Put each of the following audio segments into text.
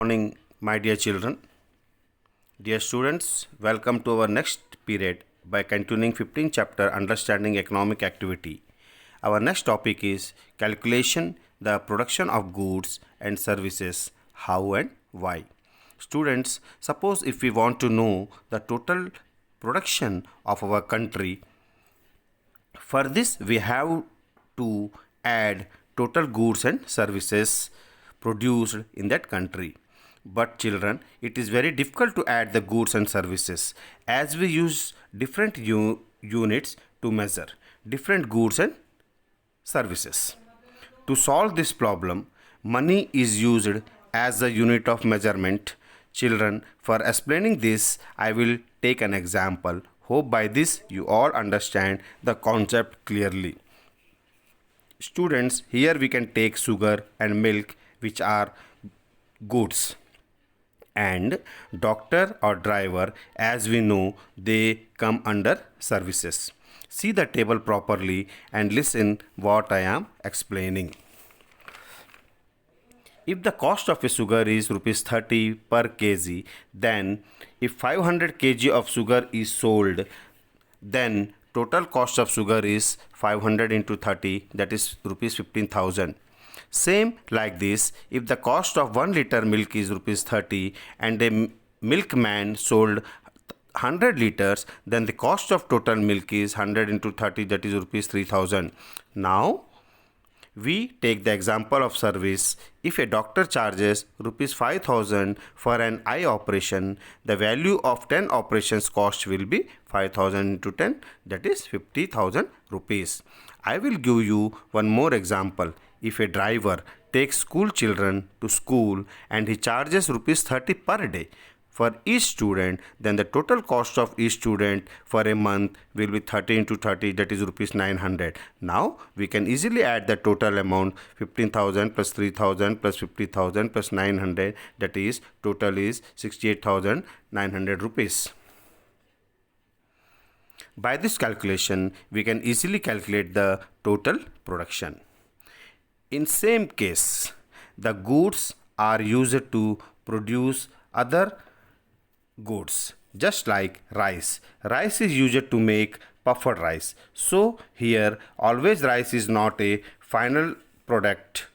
Morning, my dear children. Dear students, welcome to our next period by continuing 15th chapter Understanding Economic Activity. Our next topic is calculation, the production of goods and services, how and why. Students, suppose if we want to know the total production of our country, for this we have to add total goods and services produced in that country. But children, it is very difficult to add the goods and services as we use different units to measure different goods and services. To solve this problem, money is used as a unit of measurement. Children, for explaining this, I will take an example. Hope by this you all understand the concept clearly. Students, here we can take sugar and milk, which are goods, and doctor or driver, as we know, they come under services. See the table properly and listen what I am explaining. If the cost of a sugar is rupees 30 per kg, then if 500 kg of sugar is sold, then total cost of sugar is 500 into 30, that is rupees 15,000. Same like this, if the cost of 1 liter milk is rupees 30 and a milkman sold 100 liters, then the cost of total milk is 100 into 30, that is rupees 3,000. Now we take the example of service. If a doctor charges rupees 5,000 for an eye operation, the value of 10 operations cost will be 5,000 into 10, that is 50,000 rupees. I will give you one more example. If a driver takes school children to school and he charges rupees 30 per day for each student, then the total cost of each student for a month will be 30 into 30, that is rupees 900. Now we can easily add the total amount 15,000 plus 3,000 plus 50,000 plus 900, that is total is 68,900 rupees. By this calculation, we can easily calculate the total production. In same case, the goods are used to produce other goods, just like rice. Rice is used to make puffed rice. So here always rice is not a final product.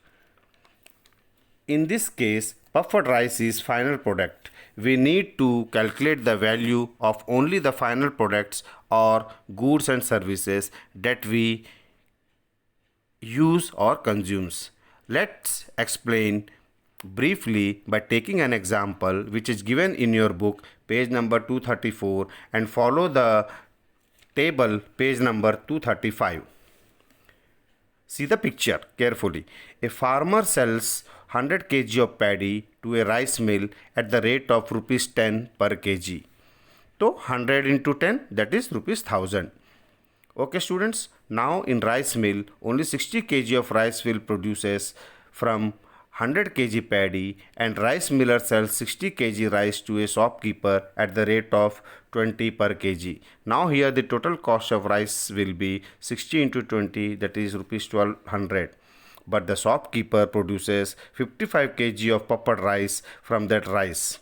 In this case, puffed rice is final product. We need to calculate the value of only the final products or goods and services that we use or consumes. Let's explain briefly by taking an example which is given in your book, page number 234, and follow the table, page number 235. See the picture carefully. A farmer sells 100 kg of paddy to a rice mill at the rate of rupees 10 per kg. So 100 into 10, that is rupees 1000. Okay students, now in rice mill only 60 kg of rice will produces from 100 kg paddy, and rice miller sells 60 kg rice to a shopkeeper at the rate of 20 per kg. Now here the total cost of rice will be 60 into 20, that is rupees 1200. But the shopkeeper produces 55 kg of puffed rice from that rice.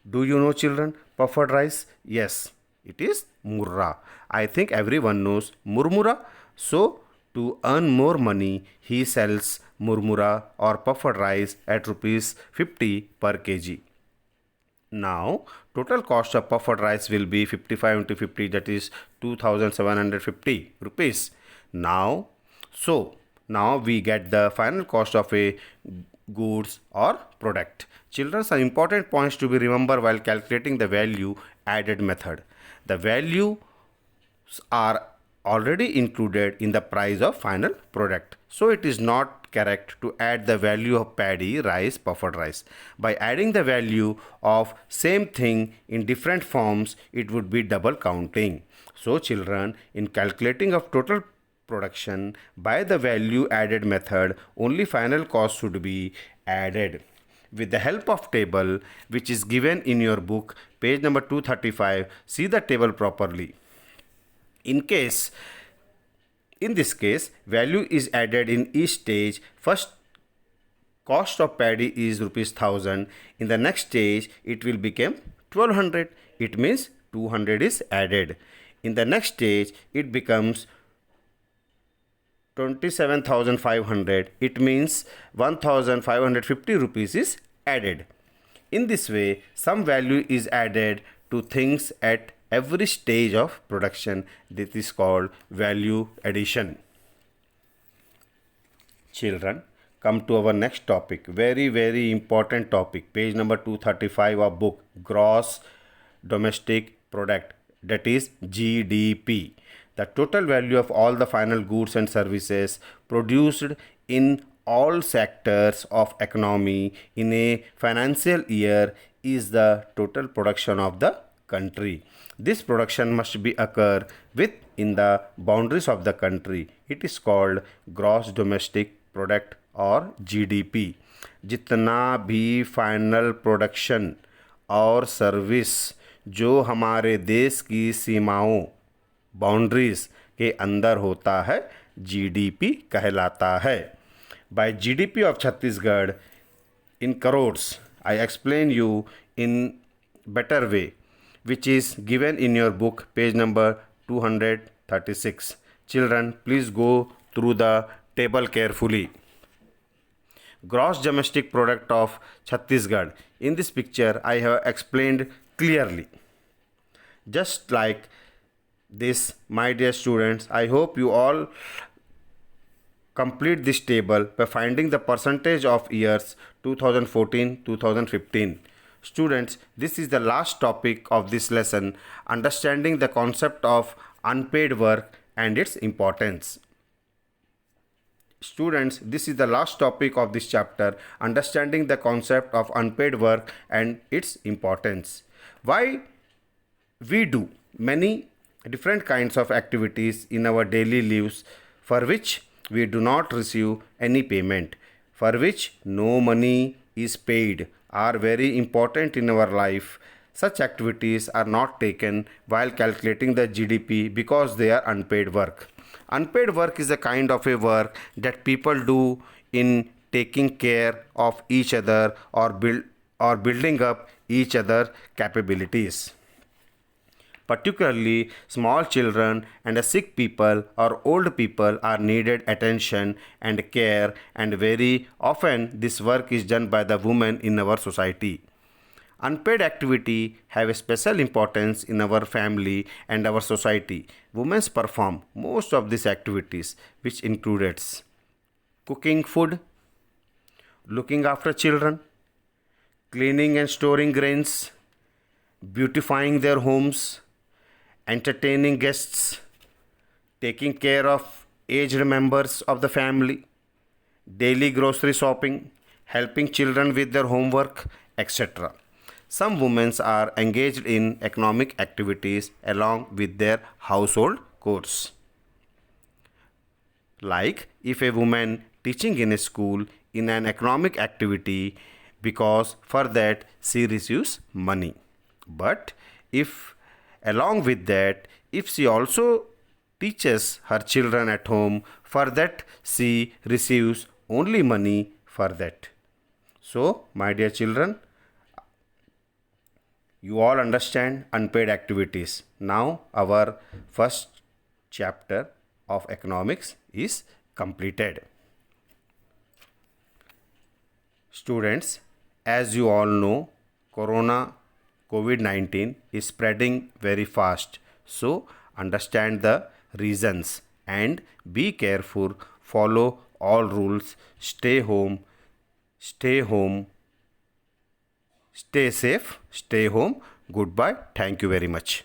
Do you know children puffed rice? Yes, it is murra. I think everyone knows murmura. So to earn more money, he sells murmura or puffed rice at rupees 50 per kg. Now total cost of puffed rice will be 55 into 50, that is 2,750 rupees. Now we get the final cost of a goods or product. Children, some important points to be remembered while calculating the value added method. The values are already included in the price of final product. So it is not correct to add the value of paddy, rice, puffed rice. By adding the value of same thing in different forms, it would be double counting. So children, in calculating of total production by the value added method, only final cost should be added. With the help of table which is given in your book, page number 235, see the table properly. In this case, value is added in each stage. First cost of paddy is rupees 1000. In the next stage, it will become 1200. It means 200 is added. In the next stage, it becomes 27,500. It means 1,550 rupees is added. In this way, some value is added to things at every stage of production. This is called value addition. Children, come to our next topic. Very important topic. Page number 235 of book, Gross Domestic Product, that is GDP. The total value of all the final goods and services produced in all sectors of economy in a financial year is the total production of the country. This production must be occur within the boundaries of the country. It is called gross domestic product और GDP. जितना भी final production और service जो हमारे देश की सीमाओं boundaries के अंदर होता है, GDP कहलाता है. By GDP of Chhattisgarh in crores, I explain you in better way, which is given in your book, page number 236. Children, please go through the table carefully. Gross domestic product of Chhattisgarh. In this picture, I have explained clearly. Just like this, my dear students, I hope you all complete this table by finding the percentage of years 2014-2015. Students, this is the last topic of this lesson, understanding the concept of unpaid work and its importance. Students, this is the last topic of this chapter, understanding the concept of unpaid work and its importance. Why we do many different kinds of activities in our daily lives for which we do not receive any payment, for which no money is paid, are very important in our life. Such activities are not taken while calculating the GDP because they are unpaid work. Unpaid work is a kind of a work that people do in taking care of each other or building up each other capabilities. Particularly small children and sick people or old people are needed attention and care, and very often this work is done by the women in our society. Unpaid activity have a special importance in our family and our society. Women perform most of these activities, which includes cooking food, looking after children, cleaning and storing grains, beautifying their homes, entertaining guests, taking care of aged members of the family, daily grocery shopping, helping children with their homework, etc. Some women are engaged in economic activities along with their household chores. Like if a woman teaching in a school in an economic activity, because for that she receives money. But if along with that, if she also teaches her children at home, for that she receives only money for that. So, my dear children, you all understand unpaid activities. Now, our first chapter of economics is completed. Students, as you all know, COVID-19 is spreading very fast. So, understand the reasons and be careful, follow all rules, stay safe, stay home. Goodbye. Thank you very much.